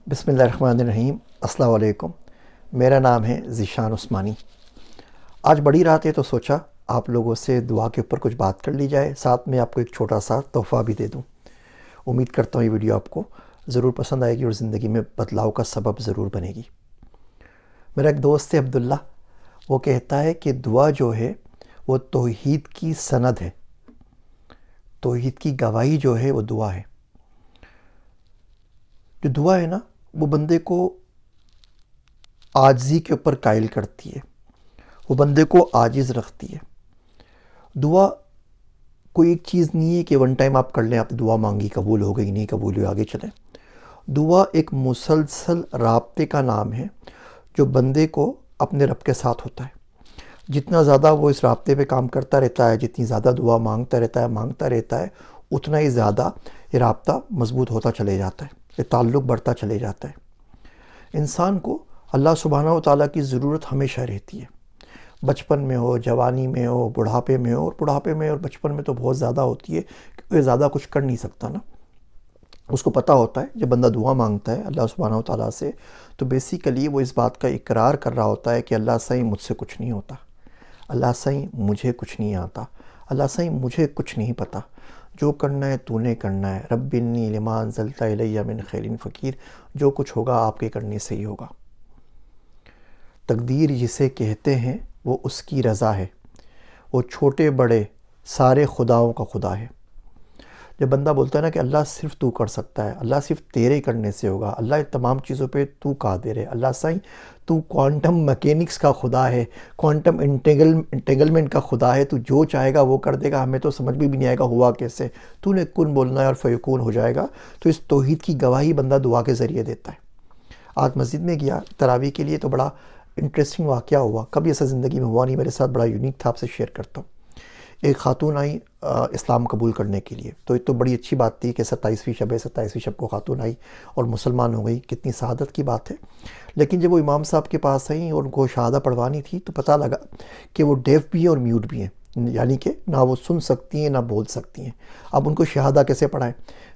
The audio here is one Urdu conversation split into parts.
بسم اللہ الرحمن الرحیم۔ السلام علیکم۔ میرا نام ہے ذیشان عثمانی۔ آج بڑی رات ہے تو سوچا آپ لوگوں سے دعا کے اوپر کچھ بات کر لی جائے، ساتھ میں آپ کو ایک چھوٹا سا تحفہ بھی دے دوں۔ امید کرتا ہوں یہ ویڈیو آپ کو ضرور پسند آئے گی اور زندگی میں بدلاؤ کا سبب ضرور بنے گی۔ میرا ایک دوست ہے عبداللہ، وہ کہتا ہے کہ دعا جو ہے وہ توحید کی سند ہے، توحید کی گواہی جو ہے وہ دعا ہے۔ جو دعا ہے نا وہ بندے کو عاجزی کے اوپر قائل کرتی ہے، وہ بندے کو عاجز رکھتی ہے۔ دعا کوئی ایک چیز نہیں ہے کہ ون ٹائم آپ کر لیں، آپ نے دعا مانگی قبول ہو گئی، نہیں قبول ہوئی آگے چلیں۔ دعا ایک مسلسل رابطے کا نام ہے جو بندے کو اپنے رب کے ساتھ ہوتا ہے۔ جتنا زیادہ وہ اس رابطے پہ کام کرتا رہتا ہے، جتنی زیادہ دعا مانگتا رہتا ہے اتنا ہی زیادہ یہ رابطہ مضبوط ہوتا چلے جاتا ہے، یہ تعلق بڑھتا چلے جاتا ہے۔ انسان کو اللہ سبحانہ و تعالیٰ کی ضرورت ہمیشہ رہتی ہے، بچپن میں ہو، جوانی میں ہو، بڑھاپے میں ہو، اور بڑھاپے میں اور بچپن میں تو بہت زیادہ ہوتی ہے کیونکہ وہ زیادہ کچھ کر نہیں سکتا نا۔ اس کو پتہ ہوتا ہے جب بندہ دعا مانگتا ہے اللہ سبحانہ و تعالیٰ سے تو بیسیکلی وہ اس بات کا اقرار کر رہا ہوتا ہے کہ اللہ سائیں مجھ سے کچھ نہیں ہوتا، اللہ سائیں مجھے کچھ نہیں آتا، اللہ سائیں مجھے کچھ نہیں پتہ، جو کرنا ہے تو نے کرنا ہے، رب انی لما انزلت الی من خیر فقیر، جو کچھ ہوگا آپ کے کرنے سے ہی ہوگا۔ تقدیر جسے کہتے ہیں وہ اس کی رضا ہے، وہ چھوٹے بڑے سارے خداؤں کا خدا ہے۔ جب بندہ بولتا ہے نا کہ اللہ صرف تو کر سکتا ہے، اللہ صرف تیرے کرنے سے ہوگا، اللہ تمام چیزوں پہ تو قادر ہے، اللہ سائیں تو کوانٹم میکینکس کا خدا ہے، کوانٹم انٹیگلمنٹ کا خدا ہے، تو جو چاہے گا وہ کر دے گا، ہمیں تو سمجھ بھی نہیں آئے گا ہوا کیسے، تو نے کن بولنا ہے اور فیکون ہو جائے گا۔ تو اس توحید کی گواہی بندہ دعا کے ذریعے دیتا ہے۔ آج مسجد میں گیا تراویح کے لیے تو بڑا انٹرسٹنگ واقعہ ہوا، کبھی ایسا زندگی میں ہوا نہیں میرے ساتھ، بڑا یونیک تھا، آپ سے شیئر کرتا ہوں۔ ایک خاتون آئی اسلام قبول کرنے کے لیے، تو یہ تو بڑی اچھی بات تھی کہ 27ویں شب ہے، 27ویں شب کو خاتون آئی اور مسلمان ہو گئی، کتنی سعادت کی بات ہے۔ لیکن جب وہ امام صاحب کے پاس آئیں اور ان کو شہادہ پڑھوانی تھی تو پتہ لگا کہ وہ ڈیف بھی ہیں اور میوٹ بھی ہیں، یعنی کہ نہ وہ سن سکتی ہیں نہ بول سکتی ہیں۔ اب ان کو شہادہ کیسے پڑھائیں؟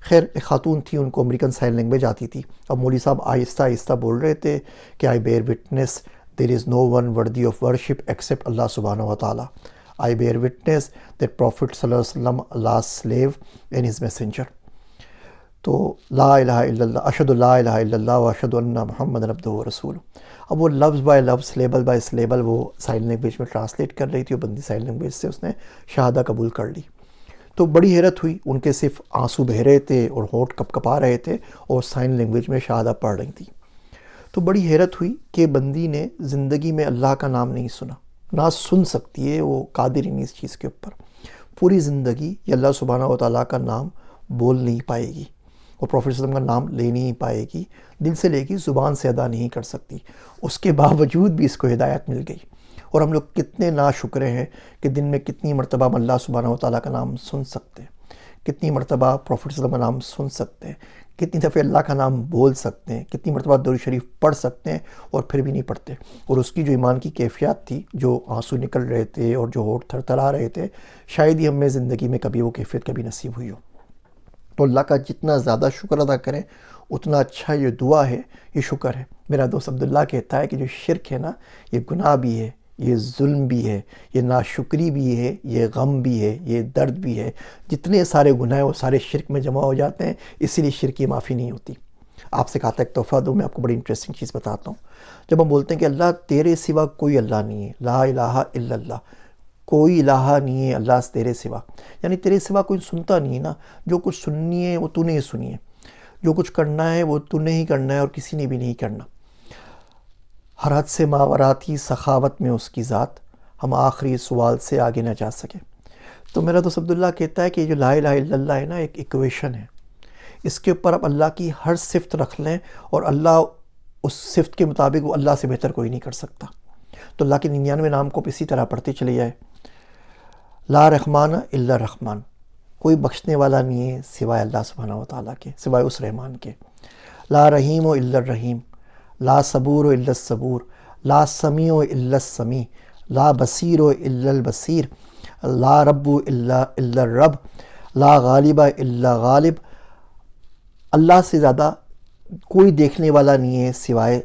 خیر ایک خاتون تھی، ان کو امریکن سائن لینگویج آتی تھی۔ اب مولوی صاحب آہستہ آہستہ بول رہے تھے کہ I bear witness there is no one worthy of worship except Allah سبحانہ و تعالیٰ، I bear witness that Prophet صلی اللہ علیہ وسلم Allah's slave and his messenger۔ تو لا الہ الا اللہ، اشہد لا الہ الا اللہ و اشہد ان محمد عبدہ و رسولہ۔ اب وہ لفظ بائی لفظ، لیبل بائی لیبل وہ سائن لینگویج میں ٹرانسلیٹ کر رہی تھی، وہ بندی سائن لینگویج سے اس نے شہادہ قبول کر لی۔ تو بڑی حیرت ہوئی، ان کے صرف آنسو بہہ رہے تھے اور ہونٹ کپ کپا رہے تھے اور سائن لینگویج میں شہادہ پڑھ رہی تھی۔ تو بڑی حیرت ہوئی کہ بندی نے زندگی میں اللہ کا نام نہیں سنا، نہ سن سکتی ہے، وہ قادر ہی نہیں اس چیز کے اوپر۔ پوری زندگی یہ اللہ سبحانہ و تعالیٰ کا نام بول نہیں پائے گی اور پروفیٹ صلی اللہ علیہ وسلم کا نام لے نہیں پائے گی، دل سے لے گی، زبان سے ادا نہیں کر سکتی۔ اس کے باوجود بھی اس کو ہدایت مل گئی۔ اور ہم لوگ کتنے ناشکرے ہیں کہ دن میں کتنی مرتبہ ہم اللہ سبحانہ و تعالیٰ کا نام سن سکتے ہیں، کتنی مرتبہ پروفیٹ صلی اللہ علیہ وسلم کا نام سن سکتے ہیں، کتنی دفعہ اللہ کا نام بول سکتے ہیں، کتنی مرتبہ درود شریف پڑھ سکتے ہیں اور پھر بھی نہیں پڑھتے۔ اور اس کی جو ایمان کی کیفیت تھی، جو آنسو نکل رہے تھے اور جو ہونٹ تھر تھرا رہے تھے، شاید ہی ہمیں زندگی میں کبھی وہ کیفیت کبھی نصیب ہوئی ہو۔ تو اللہ کا جتنا زیادہ شکر ادا کریں اتنا اچھا یہ دعا ہے، یہ شکر ہے۔ میرا دوست عبداللہ کہتا ہے کہ جو شرک ہے نا یہ گناہ بھی ہے، یہ ظلم بھی ہے، یہ ناشکری بھی ہے، یہ غم بھی ہے، یہ درد بھی ہے۔ جتنے سارے گناہ ہیں وہ سارے شرک میں جمع ہو جاتے ہیں، اسی لیے شرک کی معافی نہیں ہوتی۔ آپ سے کہا تھا ایک تحفہ دوں، میں آپ کو بڑی انٹرسٹنگ چیز بتاتا ہوں۔ جب ہم بولتے ہیں کہ اللہ تیرے سوا کوئی اللہ نہیں ہے، لا الہ الا اللہ، کوئی الہ نہیں ہے اللہ سے تیرے سوا، یعنی تیرے سوا کوئی سنتا نہیں ہے نا، جو کچھ سننی ہے وہ تو نے ہی سنی ہے، جو کچھ کرنا ہے وہ تو نے ہی کرنا ہے اور کسی نے بھی نہیں کرنا۔ ہر حد سے ماوراتی سخاوت میں اس کی ذات، ہم آخری سوال سے آگے نہ جا سکے۔ تو میرا دوست عبداللہ کہتا ہے کہ یہ جو لا الہ الا اللہ ہے نا ایک ایکویشن ہے، اس کے اوپر آپ اللہ کی ہر صفت رکھ لیں اور اللہ اس صفت کے مطابق وہ اللہ سے بہتر کوئی نہیں کر سکتا۔ تو اللہ کے 99 نام کو اسی طرح پڑھتے چلے جائے۔ لا رحمان الا رحمان، کوئی بخشنے والا نہیں ہے سوائے اللہ سبحانہ و تعالیٰ کے، سوائے اس رحمان کے۔ لا رحیم الا الرحیم، لا صبور الا الصبور، لا سمیع الا السمیع، لا بصیر الا البصیر، لا رب الا الرب، لا غالب الا غالب۔ اللہ سے زیادہ کوئی دیکھنے والا نہیں ہے سوائے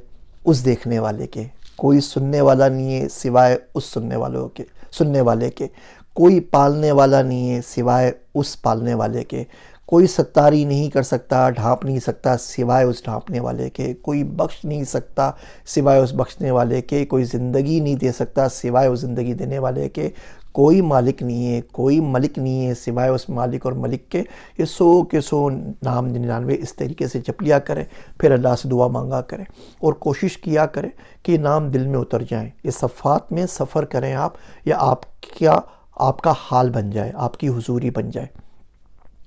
اس دیکھنے والے کے، کوئی سننے والا نہیں ہے سوائے اس سننے والے کے، کوئی پالنے والا نہیں ہے سوائے اس پالنے والے کے، کوئی ستاری نہیں کر سکتا، ڈھانپ نہیں سکتا سوائے اس ڈھانپنے والے کے، کوئی بخش نہیں سکتا سوائے اس بخشنے والے کے، کوئی زندگی نہیں دے سکتا سوائے اس زندگی دینے والے کے، کوئی مالک نہیں ہے، کوئی ملک نہیں ہے سوائے اس مالک اور ملک کے۔ یہ 100 کے 100 نام 99 اس طریقے سے جپ لیا کریں، پھر اللہ سے دعا مانگا کریں اور کوشش کیا کریں کہ یہ نام دل میں اتر جائیں، یہ صفحات میں سفر کریں آپ، یا آپ کا حال بن جائے، آپ کی حضوری بن جائے۔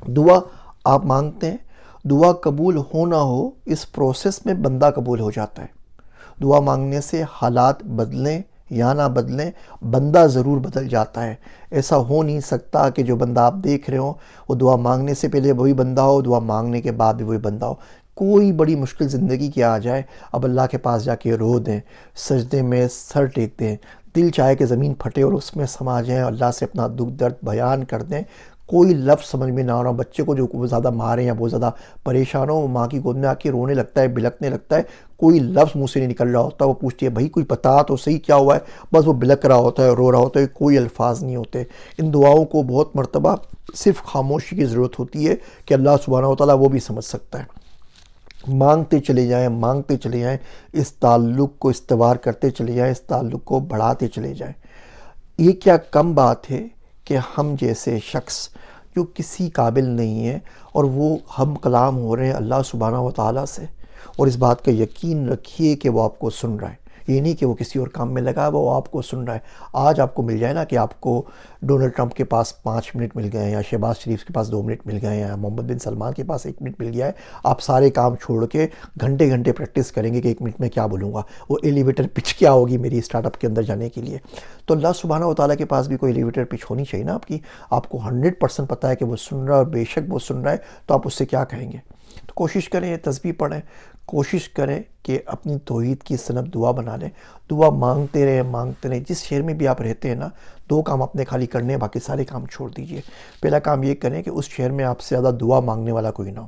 دعا آپ مانگتے ہیں، دعا قبول ہو نہ ہو اس پروسیس میں بندہ قبول ہو جاتا ہے۔ دعا مانگنے سے حالات بدلیں یا نہ بدلیں، بندہ ضرور بدل جاتا ہے۔ ایسا ہو نہیں سکتا کہ جو بندہ آپ دیکھ رہے ہو وہ دعا مانگنے سے پہلے وہی بندہ ہو، دعا مانگنے کے بعد بھی وہی بندہ ہو۔ کوئی بڑی مشکل زندگی کی آ جائے، اب اللہ کے پاس جا کے رو دیں، سجدے میں سر ٹیک دیں، دل چاہے کہ زمین پھٹے اور اس میں سما جائیں، اللہ سے اپنا دکھ درد بیان کر دیں۔ کوئی لفظ سمجھ میں نہ آ رہا ہو، بچے کو جو بہت زیادہ مارے یا بہت زیادہ پریشان ہو، وہ ماں کی گود میں آ کے رونے لگتا ہے، بلکنے لگتا ہے، کوئی لفظ منہ سے نہیں نکل رہا ہوتا، وہ پوچھتی ہے بھائی کوئی بتا تو صحیح کیا ہوا ہے، بس وہ بلک رہا ہوتا ہے، رو رہا ہوتا ہے، کوئی الفاظ نہیں ہوتے۔ ان دعاؤں کو بہت مرتبہ صرف خاموشی کی ضرورت ہوتی ہے کہ اللہ سبحانہ و تعالیٰ وہ بھی سمجھ سکتا ہے۔ مانگتے چلے جائیں، اس تعلق کو استوار کرتے چلے جائیں، اس تعلق کو بڑھاتے چلے جائیں۔ یہ کیا کم بات ہے کہ ہم جیسے شخص جو کسی قابل نہیں ہے اور وہ ہم کلام ہو رہے ہیں اللہ سبحانہ و تعالیٰ سے، اور اس بات کا یقین رکھیے کہ وہ آپ کو سن رہا ہے، یہ نہیں کہ وہ کسی اور کام میں لگا ہے، وہ آپ کو سن رہا ہے۔ آج آپ کو مل جائے نا کہ آپ کو ڈونلڈ ٹرمپ کے پاس 5 منٹ مل گئے ہیں، یا شہباز شریف کے پاس 2 منٹ مل گئے ہیں، یا محمد بن سلمان کے پاس 1 منٹ مل گیا ہے، آپ سارے کام چھوڑ کے گھنٹے گھنٹے پریکٹس کریں گے کہ 1 منٹ میں کیا بولوں گا، وہ ایلیویٹر پچ کیا ہوگی میری اسٹارٹ اپ کے اندر جانے کے لیے۔ تو اللہ سبحانہ و تعالیٰ کے پاس بھی کوئی ایلیویٹر پچ ہونی چاہیے نا آپ کو 100% پتہ ہے کہ وہ سن رہا ہے، اور بے شک وہ سن رہا ہے، تو آپ اس سے کیا کہیں گے؟ تو کوشش کریں، تسبیح پڑھیں، کوشش کریں کہ اپنی توحید کی صنعت دعا بنا لیں، دعا مانگتے رہیں۔ جس شہر میں بھی آپ رہتے ہیں نا، 2 کام اپنے خالی کرنے ہیں، باقی سارے کام چھوڑ دیجئے۔ پہلا کام یہ کریں کہ اس شہر میں آپ سے زیادہ دعا مانگنے والا کوئی نہ ہو۔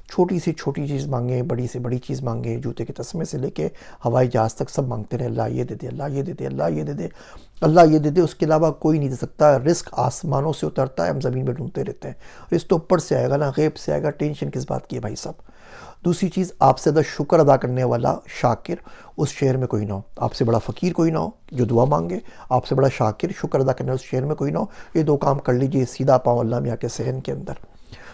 چھوٹی سے چھوٹی چیز مانگیں، بڑی سے بڑی چیز مانگیں، جوتے کے تسمے سے لے کے ہوائی جہاز تک سب مانگتے رہیں، اللہ یہ دے دے، اللہ یہ دے دے، اللہ یہ دے دے، اللہ یہ دے دے۔ اس کے علاوہ کوئی نہیں دے سکتا۔ رزق آسمانوں سے اترتا ہے، ہم زمین میں ڈھونڈتے رہتے ہیں۔ رزق تو اوپر سے آئے گا نا، غیب سے آئے گا، ٹینشن کس بات کی ہے بھائی صاحب۔ دوسری چیز، آپ سے زیادہ شکر ادا کرنے والا شاکر اس شہر میں کوئی نہ ہو، آپ سے بڑا فقیر کوئی نہ ہو جو دعا مانگے، آپ سے بڑا شاکر شکر ادا کرنے والا اس شہر میں کوئی نہ ہو۔ یہ 2 کام کر لیجئے سیدھا پاؤں اللہ میاں کے صحن کے اندر۔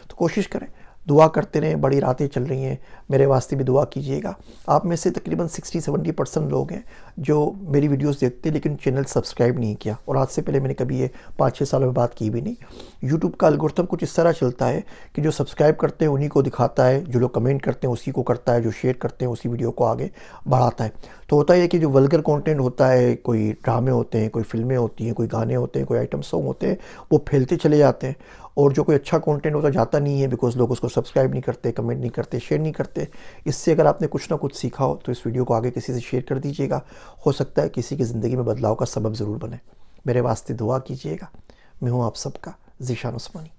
تو کوشش کریں، دعا کرتے رہیں، بڑی راتیں چل رہی ہیں، میرے واسطے بھی دعا کیجیے گا۔ آپ میں سے تقریباً 60-70% لوگ ہیں جو میری ویڈیوز دیکھتے لیکن چینل سبسکرائب نہیں کیا، اور آج سے پہلے میں نے کبھی یہ 5-6 سالوں میں بات کی بھی نہیں۔ یوٹیوب کا الگورتھم کچھ اس طرح چلتا ہے کہ جو سبسکرائب کرتے ہیں انہی کو دکھاتا ہے، جو لوگ کمنٹ کرتے ہیں اسی کو کرتا ہے، جو شیئر کرتے ہیں اسی ویڈیو کو آگے بڑھاتا ہے۔ تو ہوتا ہے کہ جو ولگر کانٹینٹ ہوتا ہے، کوئی ڈرامے ہوتے ہیں، کوئی فلمیں ہوتی ہیں، کوئی گانے ہوتے ہیں، کوئی آئٹم سانگ ہوتے ہیں، وہ پھیلتے چلے جاتے ہیں، اور جو کوئی اچھا کانٹینٹ ہوتا جاتا نہیں ہے، بیکاز لوگ اس کو سبسکرائب نہیں کرتے، کمنٹ نہیں کرتے، شیئر نہیں کرتے۔ اس سے اگر آپ نے کچھ نہ کچھ سیکھا ہو تو اس ویڈیو کو آگے کسی سے شیئر کر دیجیے گا، ہو سکتا ہے کسی کی زندگی میں بدلاؤ کا سبب ضرور بنے۔ میرے واسطے دعا کیجیے گا۔ میں ہوں آپ سب کا ذیشان عثمانی۔